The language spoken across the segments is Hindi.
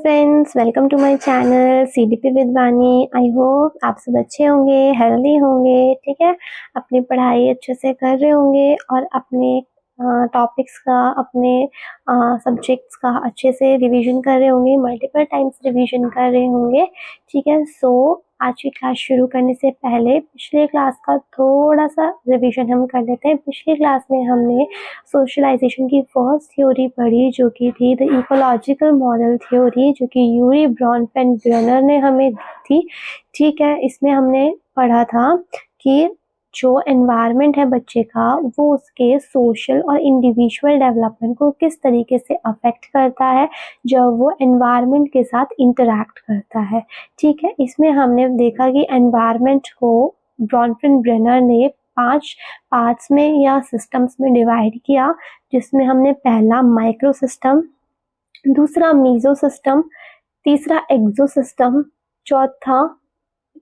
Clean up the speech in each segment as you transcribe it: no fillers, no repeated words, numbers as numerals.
Friends, welcome to my channel CDP with Vani. I hope आप सब अच्छे होंगे, हेल्दी होंगे, ठीक है। अपनी पढ़ाई अच्छे से कर रहे होंगे और अपने टॉपिक्स का, अपने सब्जेक्ट्स का अच्छे से रिवीजन कर रहे होंगे, मल्टीपल टाइम्स रिवीजन कर रहे होंगे, ठीक है। सो आज की क्लास शुरू करने से पहले पिछले क्लास का थोड़ा सा रिवीजन हम कर लेते हैं। पिछली क्लास में हमने सोशलाइजेशन की फर्स्ट थ्योरी पढ़ी, जो कि थी द इकोलॉजिकल मॉडल थ्योरी, जो कि यूरी ब्रॉनफेन-ब्रेनर ने हमें दी थी, ठीक है। इसमें हमने पढ़ा था कि जो एनवायरनमेंट है बच्चे का, वो उसके सोशल और इंडिविजुअल डेवलपमेंट को किस तरीके से अफेक्ट करता है जब वो एनवायरनमेंट के साथ इंटरैक्ट करता है, ठीक है। इसमें हमने देखा कि एनवायरनमेंट को ब्रॉनफेन-ब्रेनर ने 5 पार्ट्स में या सिस्टम्स में डिवाइड किया, जिसमें हमने पहला माइक्रो सिस्टम, दूसरा मीजो सिस्टम, तीसरा एक्सो सिस्टम, चौथा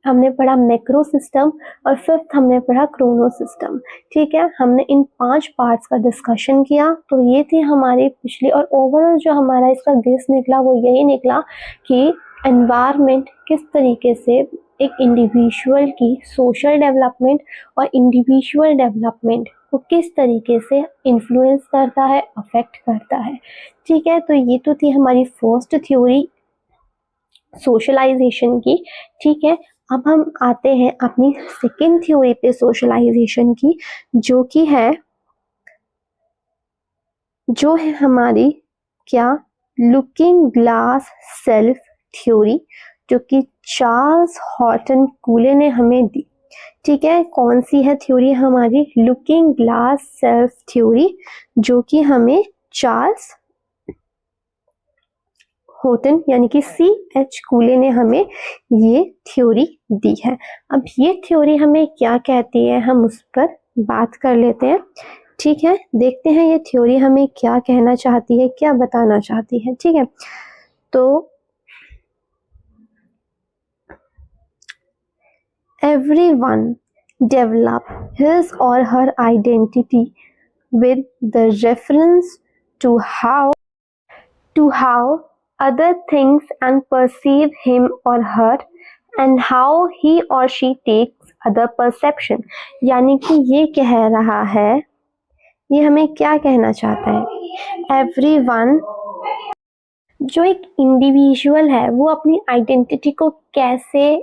हमने पढ़ा मैक्रो सिस्टम और फिफ्थ हमने पढ़ा क्रोनो सिस्टम, ठीक है। हमने इन 5 पार्ट्स का डिस्कशन किया। तो ये थी हमारी पिछली, और ओवरऑल जो हमारा इसका गेस निकला वो यही निकला कि एनवायरनमेंट किस तरीके से एक इंडिविजुअल की सोशल डेवलपमेंट और इंडिविजुअल डेवलपमेंट को किस तरीके से इन्फ्लुएंस करता है, अफेक्ट करता है, ठीक है। तो ये तो थी हमारी फर्स्ट थ्योरी सोशलाइजेशन की, ठीक है। अब हम आते हैं अपनी सेकेंड थ्योरी पे सोशलाइजेशन की, जो है हमारी क्या, लुकिंग ग्लास सेल्फ थ्योरी, जो कि चार्ल्स हॉटन कूले ने हमें दी, ठीक है। कौन सी है थ्योरी हमारी, लुकिंग ग्लास सेल्फ थ्योरी, जो कि हमें चार्ल्स हॉटन यानी कि CH कूले ने हमें ये थ्योरी दी है। अब ये थ्योरी हमें क्या कहती है, हम उस पर बात कर लेते हैं, ठीक है। देखते हैं ये थ्योरी हमें क्या कहना चाहती है, क्या बताना चाहती है, ठीक है। तो everyone develop his or her identity with the reference to how other things and perceive him or her and how he or she takes other perception। यानी कि ये कह रहा है, ये हमें क्या कहना चाहता है, एवरीवन, जो एक इंडिविजुअल है वो अपनी आइडेंटिटी को कैसे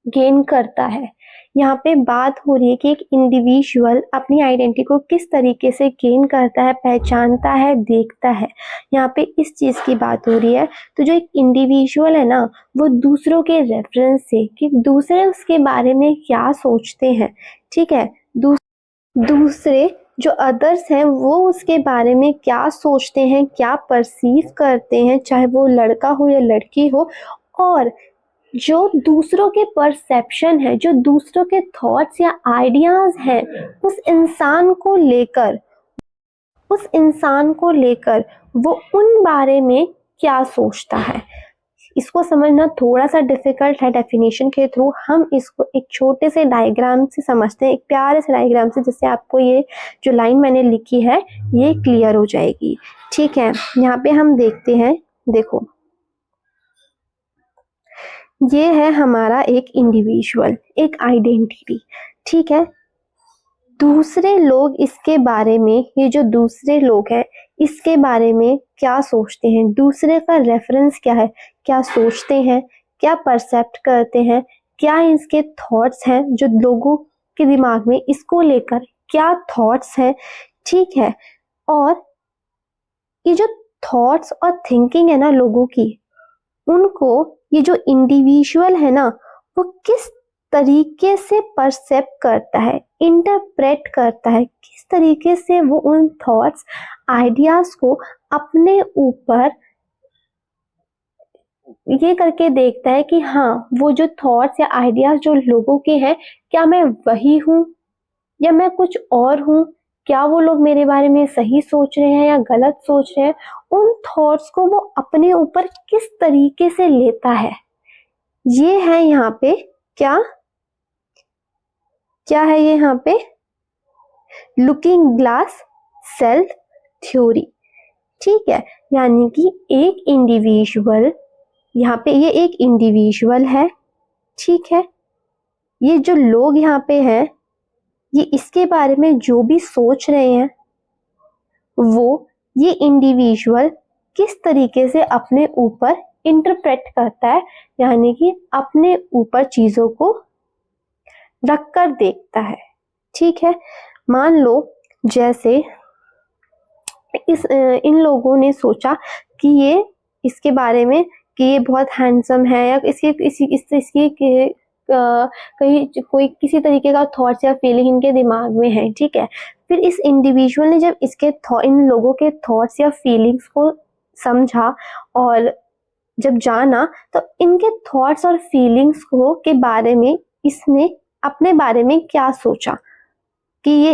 गेन करता है। यहाँ पे बात हो रही है कि एक इंडिविजुअल अपनी आइडेंटिटी को किस तरीके से गेन करता है, पहचानता है, देखता है। यहाँ पे इस चीज की बात हो रही है। तो जो एक इंडिविजुअल है ना, वो दूसरों के रेफरेंस से, कि दूसरे उसके बारे में क्या सोचते हैं, ठीक है, दूसरे जो अदर्स हैं वो उसके बारे में क्या सोचते हैं, क्या परसीव करते हैं, चाहे वो लड़का हो या लड़की हो, और जो दूसरों के परसेप्शन है, जो दूसरों के थॉट्स या आइडियाज हैं, उस इंसान को लेकर वो उन बारे में क्या सोचता है। इसको समझना थोड़ा सा डिफिकल्ट है डेफिनेशन के थ्रू। हम इसको एक छोटे से डायग्राम से समझते हैं, एक प्यारे से डायग्राम से, जिससे आपको ये जो लाइन मैंने लिखी है ये क्लियर हो जाएगी, ठीक है। यहाँ पे हम देखते हैं, देखो ये है हमारा एक इंडिविजुअल, एक आइडेंटिटी, ठीक है। दूसरे लोग इसके बारे में, ये जो दूसरे लोग हैं इसके बारे में क्या सोचते हैं, दूसरे का रेफरेंस क्या है, क्या सोचते हैं, क्या परसेप्ट करते हैं, क्या इसके थॉट्स हैं, जो लोगों के दिमाग में इसको लेकर क्या थॉट्स हैं, ठीक है। और ये जो थॉट्स और थिंकिंग है ना लोगों की, उनको ये जो इंडिविजुअल है ना, वो किस तरीके से परसेप्ट करता है, इंटरप्रेट करता है, किस तरीके से वो उन थॉट्स, आइडियाज को अपने ऊपर ये करके देखता है कि हाँ, वो जो थॉट्स या आइडियाज जो लोगों के हैं, क्या मैं वही हूँ या मैं कुछ और हूँ, क्या वो लोग मेरे बारे में सही सोच रहे हैं या गलत सोच रहे हैं। उन थॉट्स को वो अपने ऊपर किस तरीके से लेता है, ये है यहाँ पे क्या है ये यहाँ पे लुकिंग ग्लास सेल्फ थ्योरी, ठीक है। यानी कि एक इंडिविजुअल यहाँ पे ये एक इंडिविजुअल है, ठीक है। ये जो लोग यहाँ पे हैं, ये इसके बारे में जो भी सोच रहे हैं वो ये इंडिविजुअल किस तरीके से अपने ऊपर इंटरप्रेट करता है, यानी कि अपने ऊपर चीजों को रख कर देखता है, ठीक है। मान लो जैसे इन लोगों ने सोचा कि ये इसके बारे में कि ये बहुत हैंडसम है, या इसकी कहीं कोई किसी तरीके का थॉट्स या फीलिंग इनके दिमाग में है, ठीक है। फिर इस इंडिविजुअल ने जब इन लोगों के थॉट्स या फीलिंग्स को समझा और जब जाना, तो इनके थॉट्स और फीलिंग्स को के बारे में इसने अपने बारे में क्या सोचा कि ये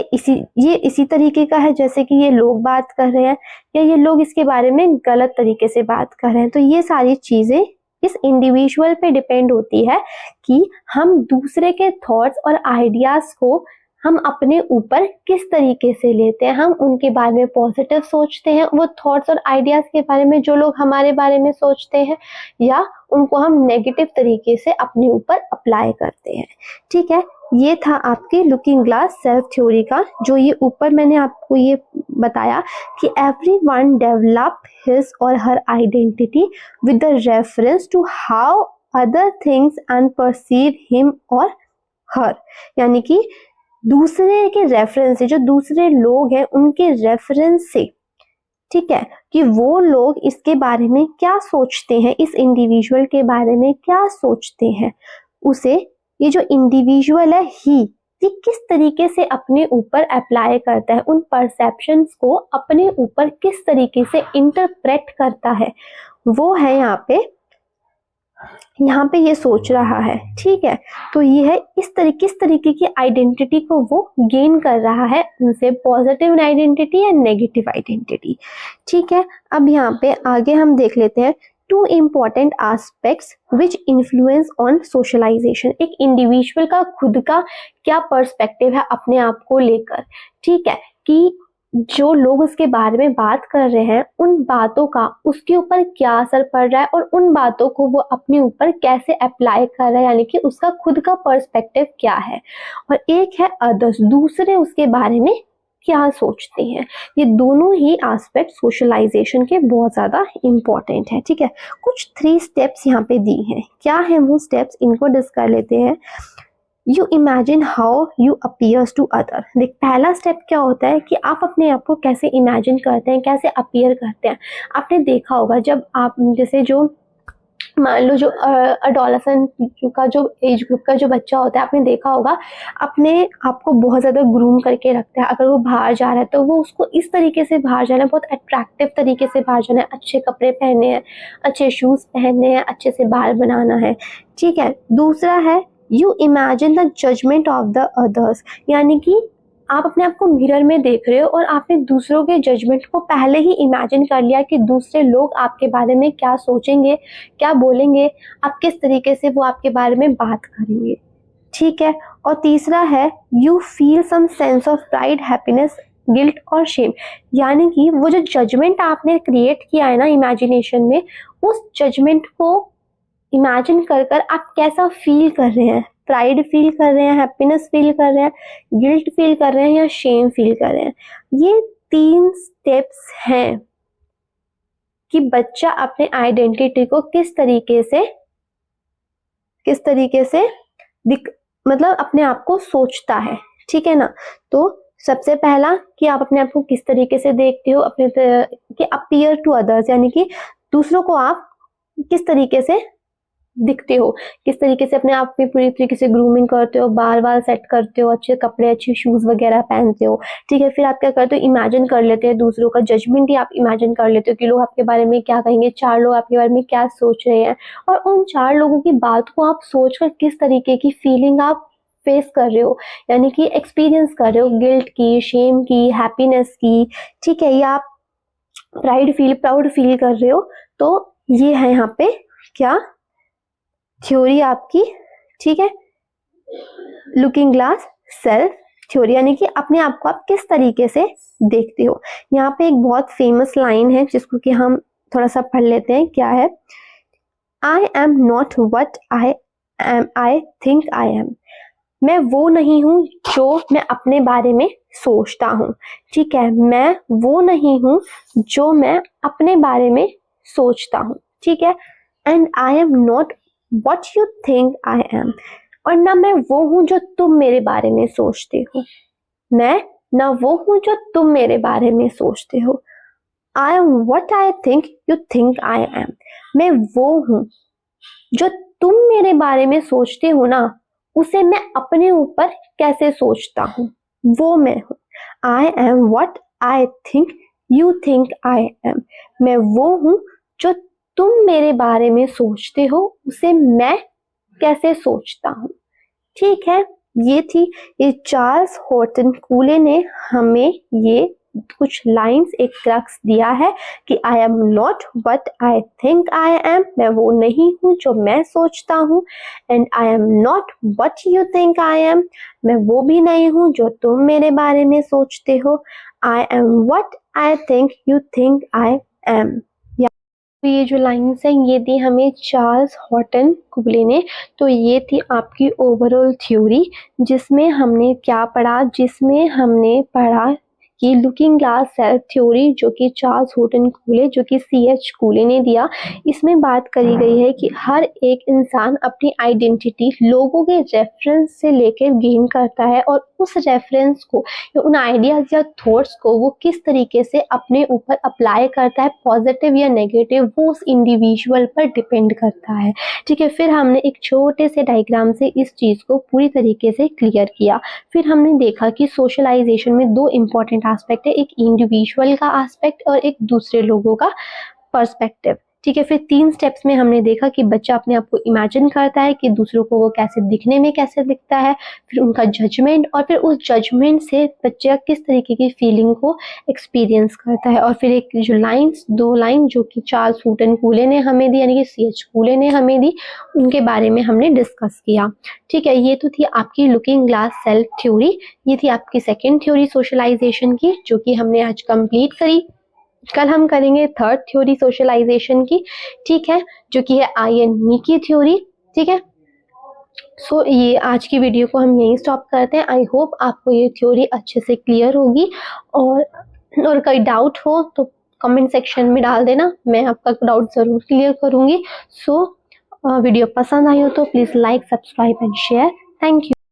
इसी तरीके का है जैसे कि ये लोग बात कर रहे हैं, या ये लोग इसके बारे में गलत तरीके से बात कर रहे हैं। तो ये सारी चीजें इस इंडिविजुअल पे डिपेंड होती है कि हम दूसरे के थॉट्स और आइडियाज को हम अपने ऊपर किस तरीके से लेते हैं। हम उनके बारे में पॉजिटिव सोचते हैं, वो थॉट्स और आइडियाज के बारे में जो लोग हमारे बारे में सोचते हैं, या उनको हम नेगेटिव तरीके से अपने ऊपर अप्लाई करते हैं, ठीक है। ये था आपके लुकिंग ग्लास सेल्फ थ्योरी का, जो ये ऊपर मैंने आपको ये बताया कि एवरीवन डेवलप हिज और her identity with the reference to how other things and perceive him और हर, यानी कि दूसरे के रेफरेंस से, जो दूसरे लोग हैं उनके रेफरेंस से, ठीक है, कि वो लोग इसके बारे में क्या सोचते हैं, इस इंडिविजुअल के बारे में क्या सोचते हैं, उसे ये जो इंडिविजुअल है ही किस तरीके से अपने ऊपर अप्लाई करता है, उन परसेप्शंस को अपने ऊपर किस तरीके से इंटरप्रेट करता है, वो है यहाँ पे ये सोच रहा है, ठीक है। तो ये है किस तरीके की आइडेंटिटी को वो गेन कर रहा है उनसे, पॉजिटिव आइडेंटिटी या नेगेटिव आइडेंटिटी, ठीक है। अब यहाँ पे आगे हम देख लेते हैं two important aspects which influence on socialisation. एक इंडिविजुअल का खुद का क्या पर्सपेक्टिव है अपने आप को लेकर, ठीक है, कि जो लोग उसके बारे में बात कर रहे हैं उन बातों का उसके ऊपर क्या असर पड़ रहा है, और उन बातों को वो अपने ऊपर कैसे अप्लाई कर रहा है, यानी कि उसका खुद का पर्सपेक्टिव क्या है। और एक है अदर्स, दूसरे उसके बारे में क्या सोचते हैं। ये दोनों ही एस्पेक्ट सोशलाइजेशन के बहुत ज़्यादा इम्पॉर्टेंट है, ठीक है। कुछ 3 स्टेप्स यहाँ पे दी हैं, क्या है वो स्टेप्स, इनको डिस्कस कर लेते हैं। You imagine how you appears to other. देख, पहला स्टेप क्या होता है कि आप अपने आप को कैसे इमेजिन करते हैं, कैसे अपीयर करते हैं। आपने देखा होगा जब आप जैसे जो मान लो जो अडोलेसेंट का जो एज ग्रुप का जो बच्चा होता है, आपने देखा होगा अपने आप को बहुत ज़्यादा ग्रूम करके रखता है। अगर वो बाहर जा रहा है तो वो उसको इस तरीके से बाहर जाना है, बहुत अट्रैक्टिव तरीके से बाहर जाना है, अच्छे कपड़े पहनने हैं, अच्छे शूज़ पहनने हैं, अच्छे से बाल बनाना है, ठीक है। दूसरा है you imagine the judgement of the others, यानी कि आप अपने आप को मिरर में देख रहे हो और आपने दूसरों के जजमेंट को पहले ही इमेजिन कर लिया कि दूसरे लोग आपके बारे में क्या सोचेंगे, क्या बोलेंगे, आप किस तरीके से वो आपके बारे में बात करेंगे, ठीक है। और तीसरा है you feel some sense of pride, happiness, guilt और शेम, यानी कि वो जो जजमेंट आपने क्रिएट किया है ना इमेजिनेशन में, उस जजमेंट को इमेजिन कर कर आप कैसा फील कर रहे हैं, प्राइड फील कर रहे हैं, हैप्पीनेस फील कर रहे हैं, गिल्ट फील कर रहे हैं या शेम फील कर रहे हैं। ये 3 स्टेप्स हैं कि बच्चा अपने आइडेंटिटी को किस तरीके से मतलब अपने आप को सोचता है, ठीक है ना। तो सबसे पहला कि आप अपने आप को किस तरीके से देखते हो, अपने कि अपीयर टू अदर्स, यानी कि दूसरों को आप किस तरीके से दिखते हो, किस तरीके से अपने आप में पूरी तरीके से ग्रूमिंग करते हो, बाल सेट करते हो, अच्छे कपड़े, अच्छे शूज वगैरह पहनते हो, ठीक है। फिर आप क्या करते हो, इमेजिन कर लेते हैं दूसरों का जजमेंट ही आप इमेजिन कर लेते हो कि लोग आपके बारे में क्या कहेंगे, 4 लोग आपके बारे में क्या सोच रहे हैं, और उन 4 लोगों की बात को आप सोचकर किस तरीके की फीलिंग आप फेस कर रहे हो, यानी कि एक्सपीरियंस कर रहे हो, गिल्ट की, शेम की, हैप्पीनेस की, ठीक है, या आप प्राउड फील कर रहे हो। तो ये है यहाँ पे क्या थ्योरी आपकी, ठीक है, लुकिंग ग्लास सेल्फ थ्योरी, यानी कि अपने आप को आप किस तरीके से देखते हो। यहाँ पे एक बहुत फेमस लाइन है जिसको कि हम थोड़ा सा पढ़ लेते हैं, क्या है, I am not what I think I am. मैं वो नहीं हूँ जो मैं अपने बारे में सोचता हूँ, ठीक है। मैं वो नहीं हूँ जो मैं अपने बारे में सोचता हूँ, ठीक है। And I am not what you think I am, और ना मैं वो हूँ जो तुम मेरे बारे में सोचते हो। मैं ना वो हूँ जो तुम मेरे बारे में सोचते हो। I am what I think you think I am. मैं वो हूँ जो तुम मेरे बारे में सोचते हो ना, उसे मैं अपने ऊपर कैसे सोचता हूँ, वो मैं हूँ। I am what I think you think I am. मैं वो हूँ जो तुम मेरे बारे में सोचते हो, उसे मैं कैसे सोचता हूँ, ठीक है। ये चार्ल्स हॉर्टन कूले ने हमें ये कुछ लाइंस, एक क्रक्स दिया है कि I am not what I think I am. मैं वो नहीं हूँ जो मैं सोचता हूँ। And I am not what you think I am. मैं वो भी नहीं हूँ जो तुम मेरे बारे में सोचते हो। I am what I think you think I am. तो ये जो लाइन्स हैं ये दी हमें चार्ल्स हॉर्टन कूले ने। तो ये थी आपकी ओवरऑल थ्योरी, जिसमें हमने क्या पढ़ा, जिसमें हमने पढ़ा कि लुकिंग ग्लास सेल्फ थ्योरी, जो कि चार्ल्स हॉर्टन कूले, जो कि CH कूले ने दिया। इसमें बात करी गई है कि हर एक इंसान अपनी आइडेंटिटी लोगों के रेफरेंस से लेकर गेन करता है, और उस रेफरेंस को या उन आइडियाज या थॉट्स को वो किस तरीके से अपने ऊपर अप्लाई करता है, पॉजिटिव या नेगेटिव, वो उस इंडिविजुअल पर डिपेंड करता है, ठीक है। फिर हमने एक छोटे से डायग्राम से इस चीज़ को पूरी तरीके से क्लियर किया। फिर हमने देखा कि सोशलाइजेशन में दो इम्पॉर्टेंट एस्पेक्ट है, एक इंडिविजुअल का एस्पेक्ट और एक दूसरे लोगों का पर्सपेक्टिव, ठीक है। फिर 3 स्टेप्स में हमने देखा कि बच्चा अपने आप को इमेजिन करता है कि दूसरों को वो कैसे दिखने में कैसे दिखता है, फिर उनका जजमेंट, और फिर उस जजमेंट से बच्चा किस तरीके की फीलिंग को एक्सपीरियंस करता है। और फिर एक जो लाइंस, 2 लाइन जो कि चार्ल्स हॉर्टन कूले ने हमें दी, यानी कि CH कूले ने हमें दी, उनके बारे में हमने डिस्कस किया, ठीक है। ये तो थी आपकी लुकिंग ग्लास सेल्फ थ्योरी। ये थी आपकी सेकेंड थ्योरी सोशलाइजेशन की, जो कि हमने आज कंप्लीट करी। कल हम करेंगे थर्ड थ्योरी सोशलाइजेशन की, ठीक है, जो कि है आई एंड मी की थ्योरी, ठीक है। सो ये आज की वीडियो को हम यहीं स्टॉप करते हैं। आई होप आपको ये थ्योरी अच्छे से क्लियर होगी, और कोई डाउट हो तो कमेंट सेक्शन में डाल देना, मैं आपका डाउट ज़रूर क्लियर करूँगी। सो वीडियो पसंद आई हो तो please like, subscribe and share. Thank you.